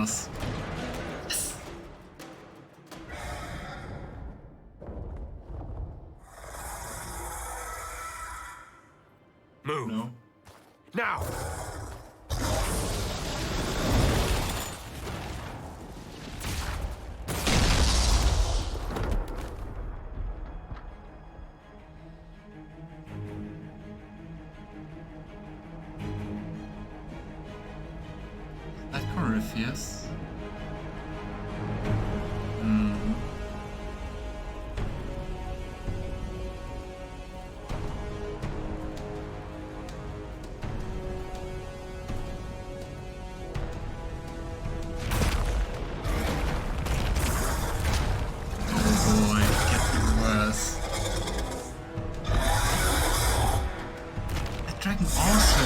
us. Yes. Move. No. Now! That Corypheus. Dragon also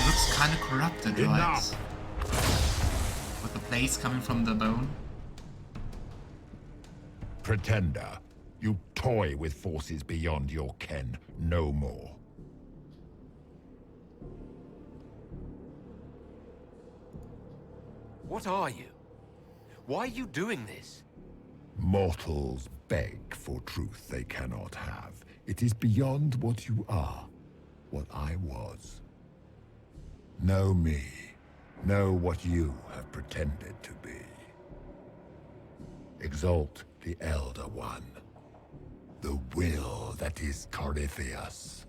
looks kind of corrupted, right? Enough. With the place coming from the bone. Pretender, you toy with forces beyond your ken, no more. What are you? Why are you doing this? Mortals beg for truth they cannot have. It is beyond what you are, what I was. Know me. Know what you have pretended to be. Exalt the Elder One. The will that is Corypheus.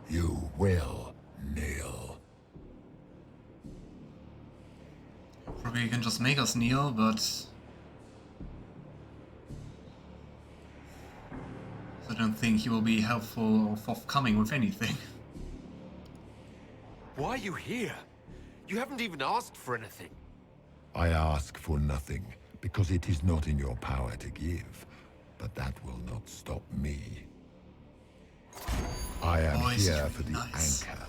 You will kneel. Probably you can just make us kneel, but I don't think he will be helpful or forthcoming with anything. Why are you here? You haven't even asked for anything. I ask for nothing, because it is not in your power to give. But that will not stop me. I am Oh, here really for the nice. anchor.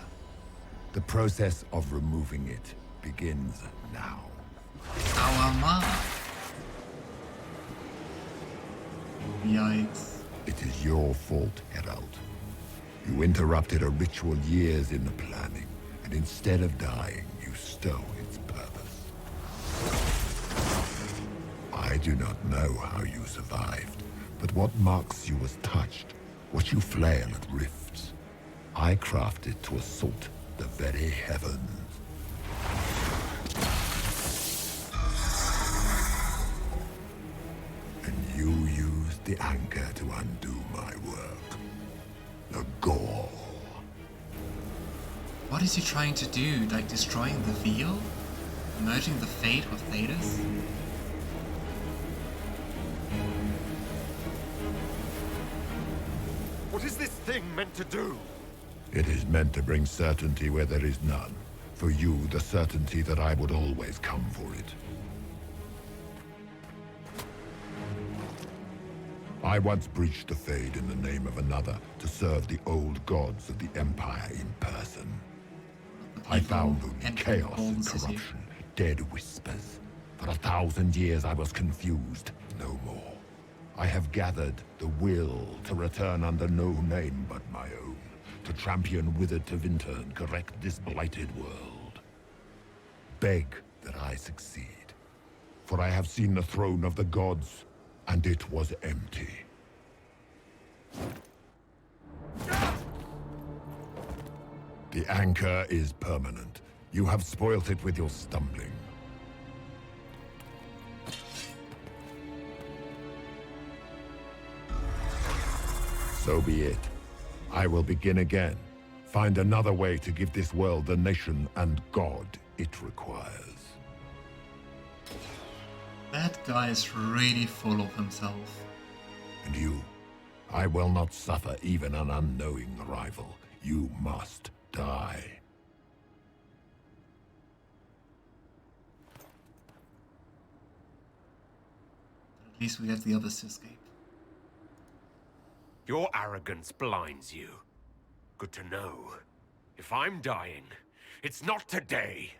The process of removing it begins now. Our ma. Yikes. It is your fault, Herald. You interrupted a ritual years in the planning, and instead of dying, you stole its purpose. I do not know how you survived, but what marks you as touched, what you flail at rifts, I crafted to assault the very heavens. And you used the anchor to undo my work. The gall. What is he trying to do? Like destroying the veil? Merging the fate of Thedas? What is this thing meant to do? It is meant to bring certainty where there is none. For you, the certainty that I would always come for it. I once breached the Fade in the name of another to serve the old gods of the Empire in person. I found only and chaos Golden and City. corruption, dead whispers. For 1,000 years I was confused, no more. I have gathered the will to return under no name but my own, to champion withered to winter and correct this blighted world. Beg that I succeed, for I have seen the throne of the gods, and it was empty. The anchor is permanent. You have spoilt it with your stumbling. So be it. I will begin again. Find another way to give this world the nation and God it requires. That guy is really full of himself. And you, I will not suffer even an unknowing rival. You must die. At least we get the others to escape. Your arrogance blinds you. Good to know. If I'm dying, it's not today.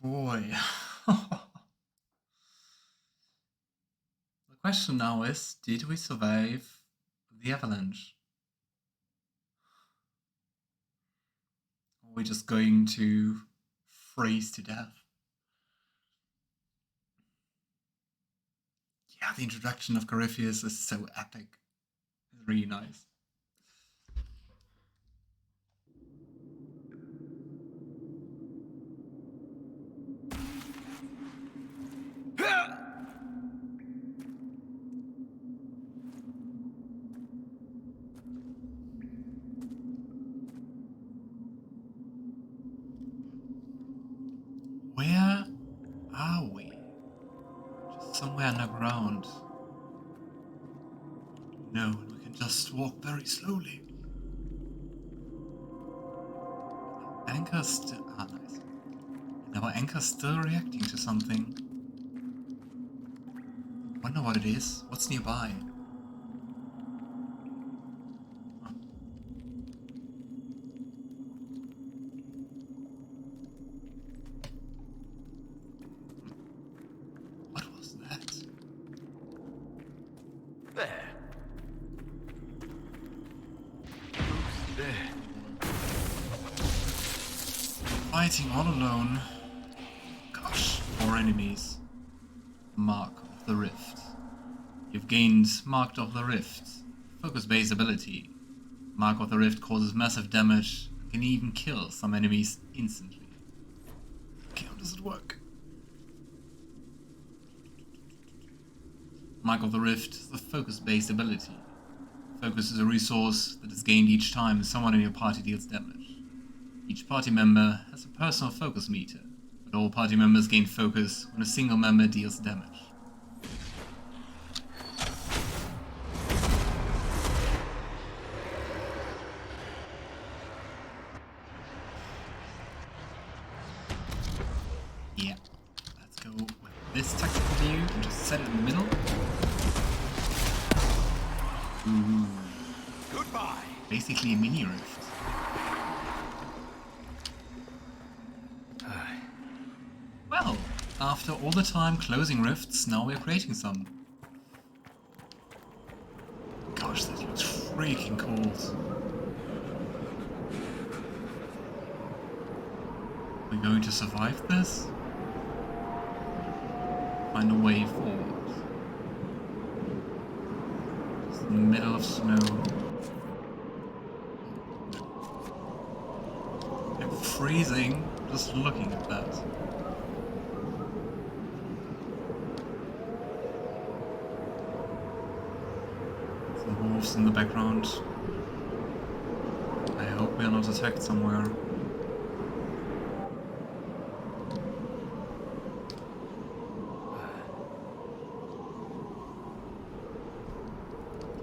boy. The question now is, did we survive the avalanche? Or are we just going to freeze to death? Yeah, the introduction of Corypheus is so epic. It's really nice. Where are we? Just somewhere underground. No, we can just walk very slowly. Anchor's still... Ah, nice. And our anchor's still reacting to something. Wonder what it is. What's nearby? Huh. What was that? There. Who's there? Fighting all alone. Gosh, 4 enemies. Mark of the Rift. You've gained Mark of the Rift. Focus-based ability. Mark of the Rift causes massive damage and can even kill some enemies instantly. Okay, how does it work? Mark of the Rift is a focus-based ability. Focus is a resource that is gained each time someone in your party deals damage. Each party member has a personal focus meter, but all party members gain focus when a single member deals damage. Yeah, let's go with this tactical view and just set it in the middle. Ooh. Goodbye. Basically a mini rift. Well, after all the time closing rifts, now we're creating some. Gosh, that looks freaking cold. We're going to survive this? Find a way forward. It's in the middle of snow. I'm freezing just looking at that. Some wolves in the background. I hope we are not attacked somewhere.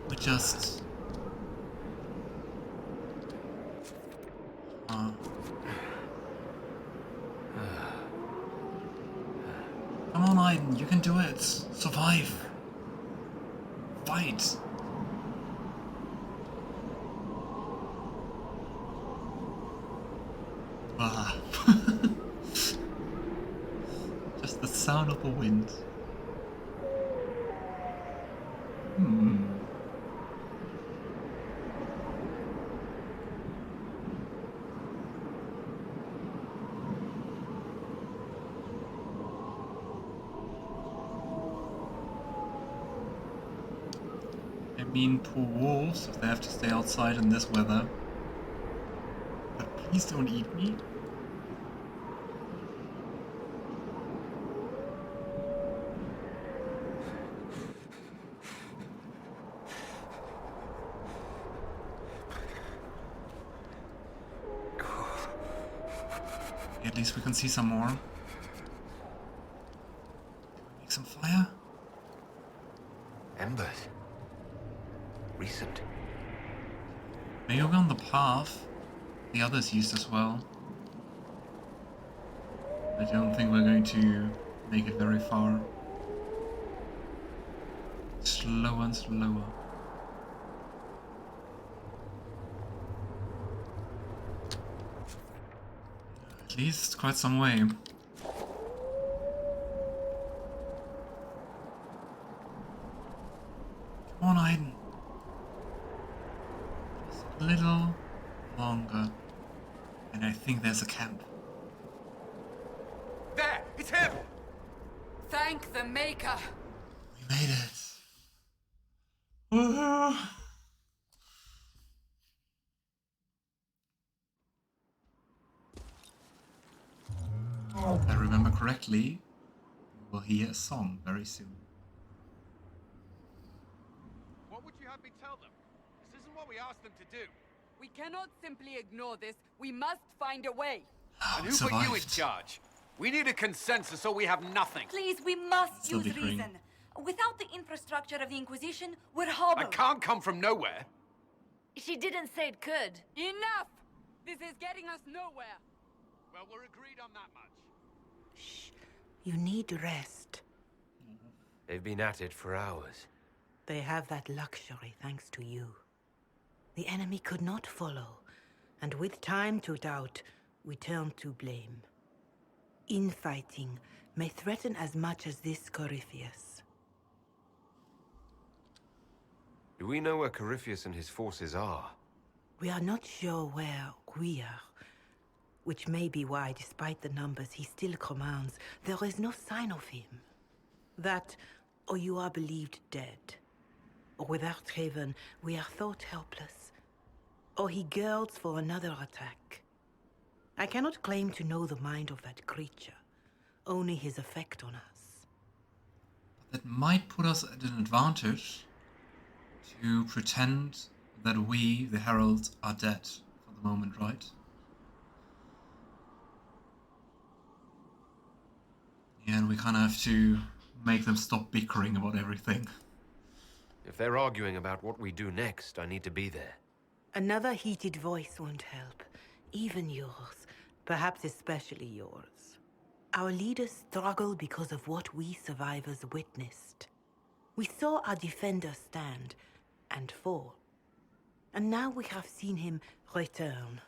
We just... Come on, Aiden, you can do it. Survive. Fight. Ah. Just the sound of the wind. I mean, poor wolves, if they have to stay outside in this weather. But please don't eat me. At least we can see some more. Make some fire? Embers. Recent. Maybe we're on the path the others used as well. I don't think we're going to make it very far. Slower and slower. At least quite some way. on, Aiden. Just a little longer. And I think there's a camp. There! It's him! Thank the Maker! We made it. Woohoo! If I remember correctly, we will hear a song very soon. What would you have me tell them? This isn't what we asked them to do. We cannot simply ignore this. We must find a way. And We who put you in survived. charge? We need a consensus or we have nothing. Please, we must Still use bickering. reason. Without the infrastructure of the Inquisition, we're I hobbled. can't come from nowhere. She didn't say it could. Enough! This is getting us nowhere. Well, we're agreed on that much. Shh. You need rest. They've been at it for hours. They have that luxury thanks to you. The enemy could not follow, and with time to doubt, we turn to blame. Infighting may threaten as much as this Corypheus. Do we know where Corypheus and his forces are? We are not sure where we are, which may be why, despite the numbers he still commands, there is no sign of him. That, or you are believed dead. Or without Haven, we are thought helpless. Or he girds for another attack. I cannot claim to know the mind of that creature, only his effect on us. That might put us at an advantage to pretend that we, the Heralds, are dead for the moment, right? Yeah, and we kind of have to make them stop bickering about everything. If they're arguing about what we do next, I need to be there. Another heated voice won't help, even yours, perhaps especially yours. Our leaders struggle because of what we survivors witnessed. We saw our defender stand and fall, and now we have seen him return.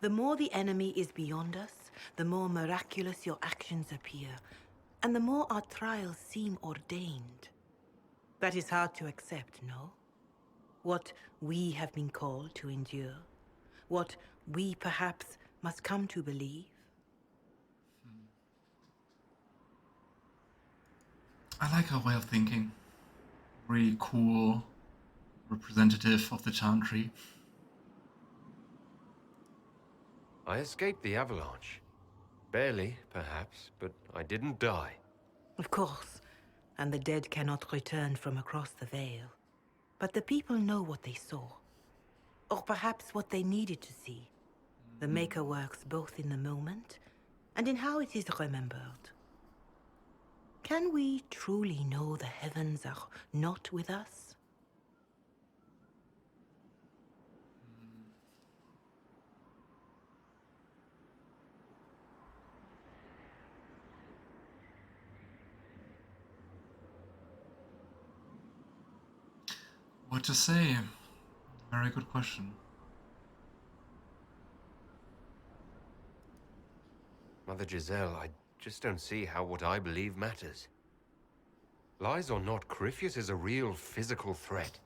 The more the enemy is beyond us, the more miraculous your actions appear, and the more our trials seem ordained. That is hard to accept, no? What we have been called to endure, what we perhaps must come to believe. I like our way of thinking. Really cool, representative of the Chantry. I escaped the avalanche. Barely, perhaps, but I didn't die. Of course, and the dead cannot return from across the veil. But the people know what they saw. Or perhaps what they needed to see. The Maker works both in the moment and in how it is remembered. Can we truly know the heavens are not with us? What to say? Very good question. Mother Giselle, I just don't see how what I believe matters. Lies or not, Corypheus is a real physical threat.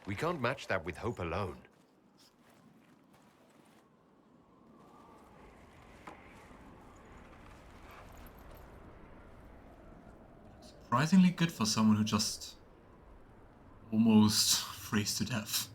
We can't match that with hope alone. Surprisingly good for someone who just almost freeze to death.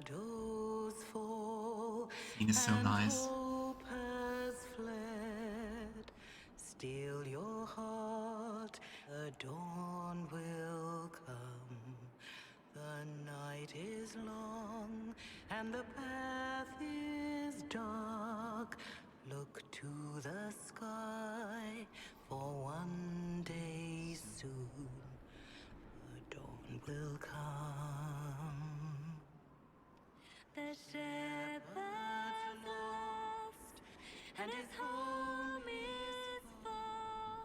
Shadows fall. Scene is so and nice. Hope has fled. Still your heart, the dawn will come. The night is long and the path is dark. Look to the sky for one day soon. The dawn will come. The shepherd's lost, and his home is far.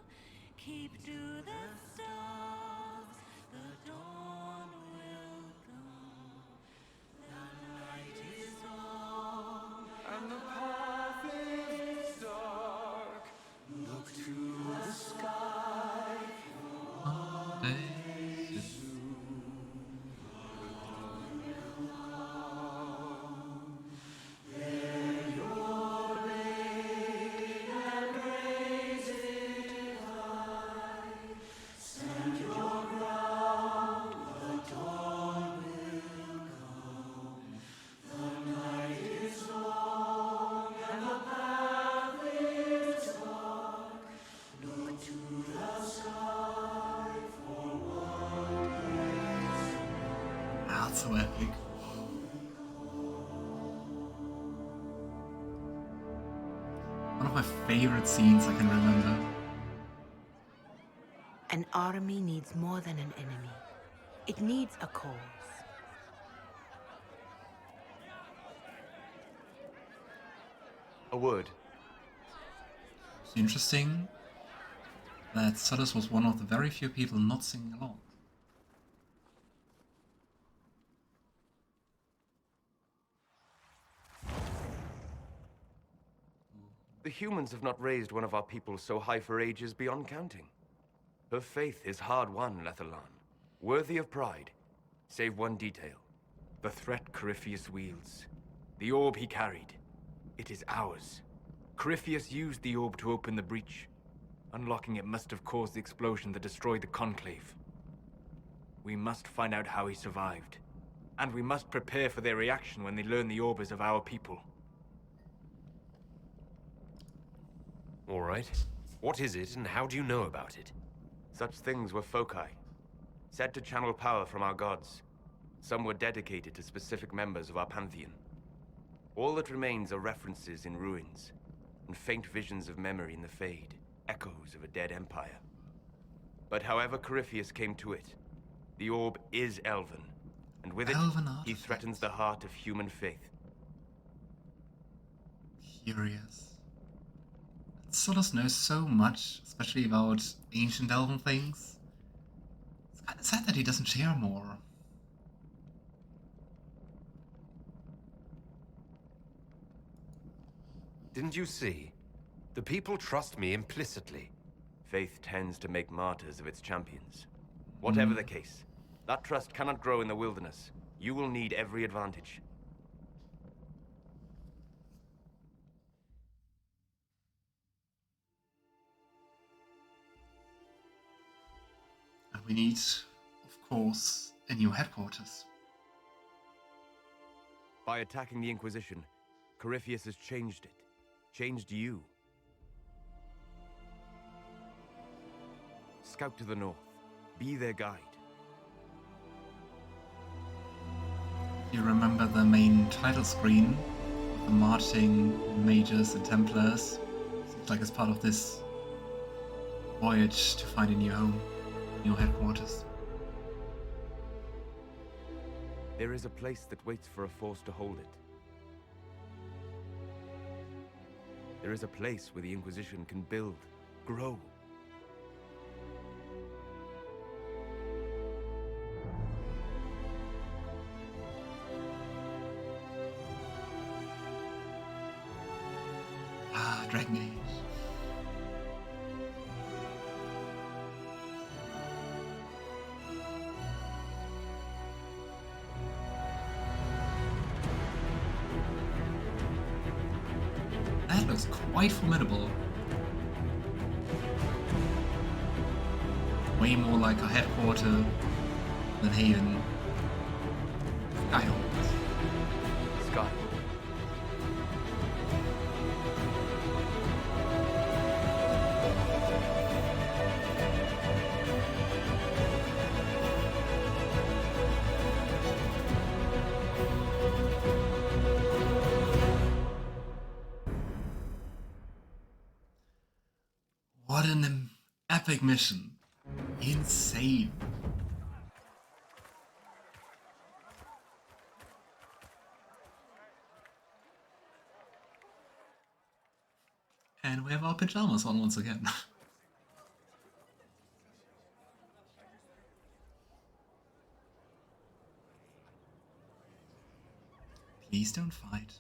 Keep to the stars, the dawn will come. The night is long, and the path is That's so epic. One of my favorite scenes I can remember. An army needs more than an enemy. It needs a cause. A word. It's interesting that Thedas was one of the very few people not singing along. The humans have not raised one of our people so high for ages beyond counting. Her faith is hard-won, Lethalan. Worthy of pride, save one detail. The threat Corypheus wields. The orb he carried. It is ours. Corypheus used the orb to open the breach. Unlocking it must have caused the explosion that destroyed the Conclave. We must find out how he survived. And we must prepare for their reaction when they learn the orb is of our people. All right. What is it, and how do you know about it? Such things were foci, said to channel power from our gods. Some were dedicated to specific members of our pantheon. All that remains are references in ruins, and faint visions of memory in the Fade, echoes of a dead empire. But however Corypheus came to it, the orb is Elven, and with Elven it, he artifact. threatens the heart of human faith. Curious. Thedas knows so much, especially about ancient elven things. It's kind of sad that he doesn't share more. Didn't you see? The people trust me implicitly. Faith tends to make martyrs of its champions. Whatever the case, that trust cannot grow in the wilderness. You will need every advantage. And we need, of course, a new headquarters. By attacking the Inquisition, Corypheus has changed it. Changed you. Scout to the north. Be their guide. You remember the main title screen? The marching mages and templars. Seems like it's part of this voyage to find a new home, new headquarters. There is a place that waits for a force to hold it. There is a place where the Inquisition can build, grow. Ah, Dragon Age. That looks quite formidable. Way more like a headquarter than Haven. Skyhold. Sky. What an epic mission. Insane. And we have our pajamas on once again. Please don't fight.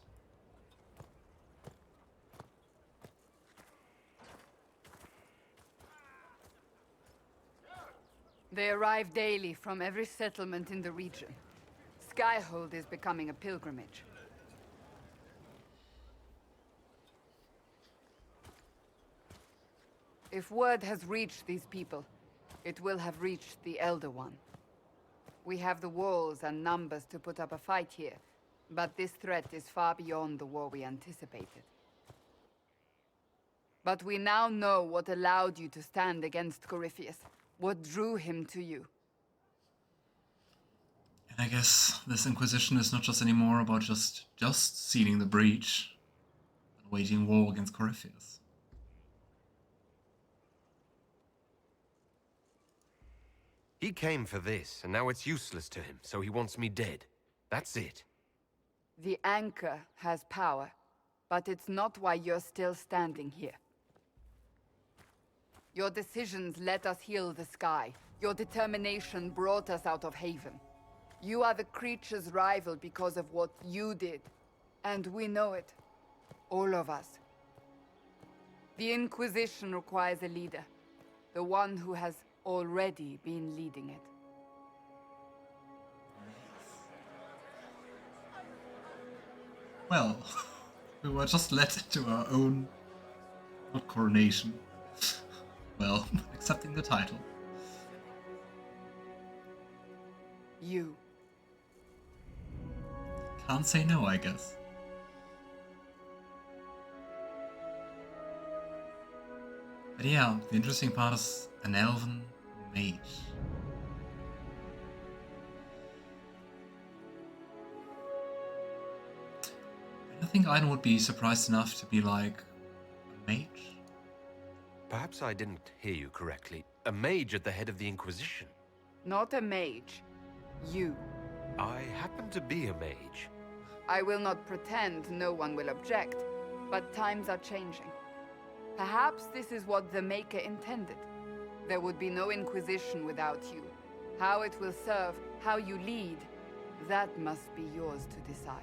They arrive daily from every settlement in the region. Skyhold is becoming a pilgrimage. If word has reached these people, it will have reached the Elder One. We have the walls and numbers to put up a fight here, but this threat is far beyond the war we anticipated. But we now know what allowed you to stand against Corypheus, what drew him to you. I guess this Inquisition is not just anymore about just sealing the breach and waging war against Corypheus. He came for this, and now it's useless to him, so he wants me dead. That's it. The Anchor has power, but it's not why you're still standing here. Your decisions let us heal the sky. Your determination brought us out of Haven. You are the creature's rival because of what you did. And we know it. All of us. The Inquisition requires a leader. The one who has already been leading it. Well, we were just led into our own, not coronation. Well, accepting the title. You. Can't say no, I guess. But yeah, the interesting part is an elven mage. I think Aiden would be surprised enough to be like a mage. Perhaps I didn't hear you correctly. A mage at the head of the Inquisition. Not a mage. You. I happen to be a mage. I will not pretend no one will object, but times are changing. Perhaps this is what the Maker intended. There would be no Inquisition without you. How it will serve, how you lead, that must be yours to decide.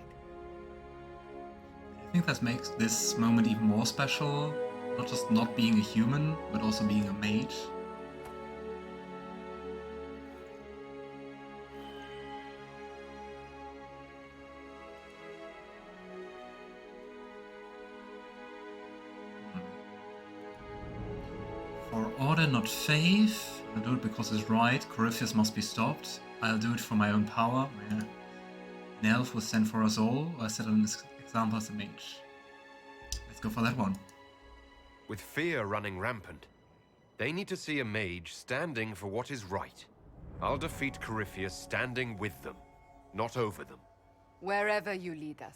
I think that makes this moment even more special. Not just not being a human, but also being a mage. For order, not faith. I'll do it because it's right. Corypheus must be stopped. I'll do it for my own power. An elf was sent for us all. I set an example as a mage. Let's go for that one. With fear running rampant, they need to see a mage standing for what is right. I'll defeat Corypheus standing with them, not over them. Wherever you lead us.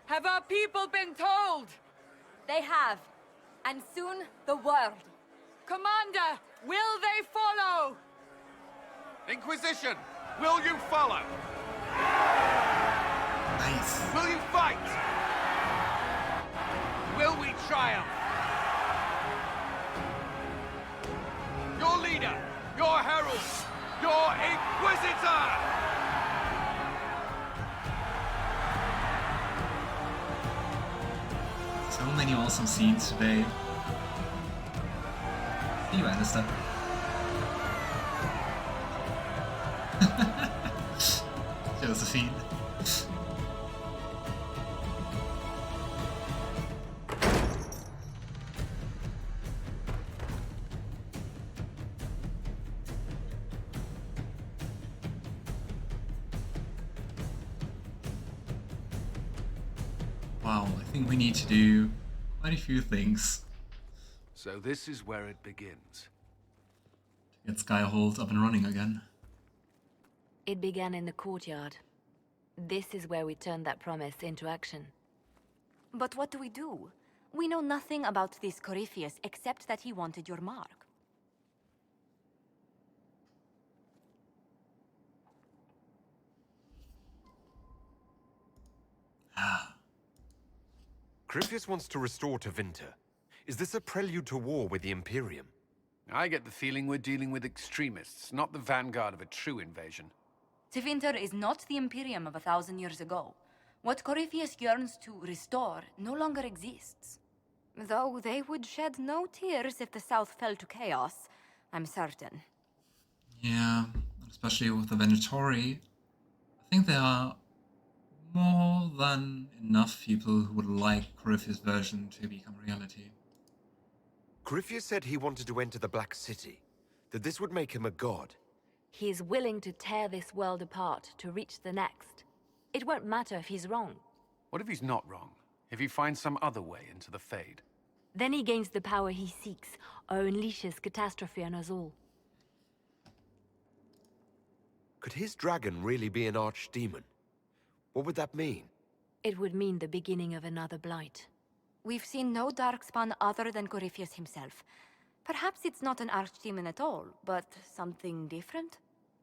Have our people been told? They have. And soon, the world. Commander, will they follow? Inquisition, will you follow? Nice. Will you fight? Will we triumph? Your leader, your herald, your Inquisitor! So many awesome scenes today. See you, Alistair. Josephine. Wow, I think we need to do quite a few things So this is where it begins. to get Skyhold up and running again. It began in the courtyard. This is where we turned that promise into action. But what do? We know nothing about this Corypheus except that he wanted your mark. Corypheus wants to restore Tevinter. Is this a prelude to war with the Imperium? I get the feeling we're dealing with extremists, not the vanguard of a true invasion. Tevinter is not the Imperium of 1,000 years ago. What Corypheus yearns to restore no longer exists. Though they would shed no tears if the South fell to chaos, I'm certain. Yeah, especially with the Venatori. I think there are more than enough people who would like Corypheus' version to become reality. Corypheus said he wanted to enter the Black City, that this would make him a god. He is willing to tear this world apart to reach the next. It won't matter if he's wrong. What if he's not wrong? If he finds some other way into the Fade? Then he gains the power he seeks, or unleashes catastrophe on us all. Could his dragon really be an archdemon? What would that mean? It would mean the beginning of another blight. We've seen no Darkspawn other than Corypheus himself. Perhaps it's not an archdemon at all, but something different?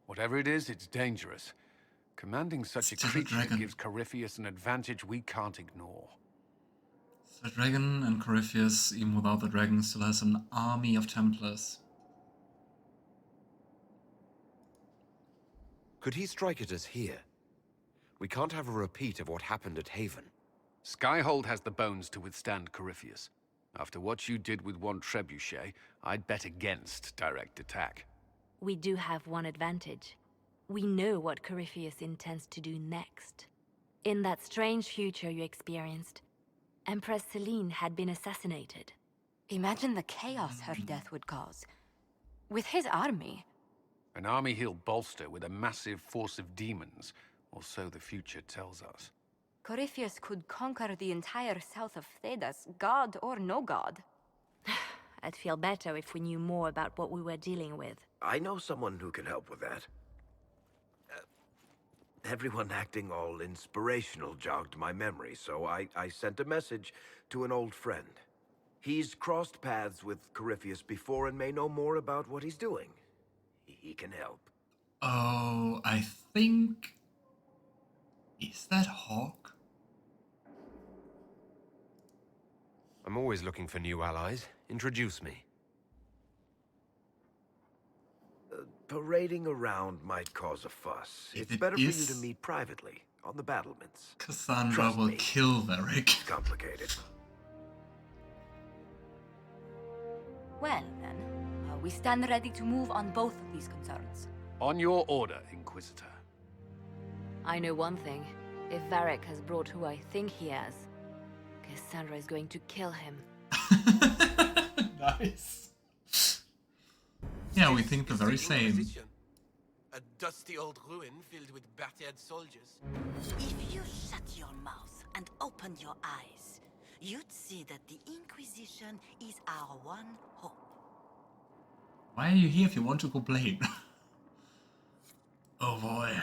Whatever it is, it's dangerous. Commanding such a Still a creature dragon. gives Corypheus an advantage we can't ignore. The dragon and Corypheus, even without the dragon, still has an army of Templars. Could he strike at us here? We can't have a repeat of what happened at Haven. Skyhold has the bones to withstand Corypheus. After what you did with one trebuchet, I'd bet against direct attack. We do have one advantage. We know what Corypheus intends to do next. In that strange future you experienced, Empress Selene had been assassinated. Imagine the chaos her death would cause. With his army. An army he'll bolster with a massive force of demons, or so the future tells us. Corypheus could conquer the entire south of Thedas, god or no god. I'd feel better if we knew more about what we were dealing with. I know someone who can help with that. Everyone acting all inspirational jogged my memory, so I sent a message to an old friend. He's crossed paths with Corypheus before and may know more about what he's doing. He can help. Oh, I think... Is that Hawk? I'm always looking for new allies. Introduce me. Parading around might cause a fuss. If It's it better for you is- to meet privately, on the battlements. Cassandra Trust will me. kill Varric. It's complicated. Well, then, we stand ready to move on both of these concerns. On your order, Inquisitor. I know one thing. If Varric has brought who I think he has, Cassandra is going to kill him. Nice. Yeah, we think the very same. A dusty old ruin filled with battered soldiers. If you shut your mouth and open your eyes, you'd see that the Inquisition is our one hope. Why are you here if you want to complain? Oh boy.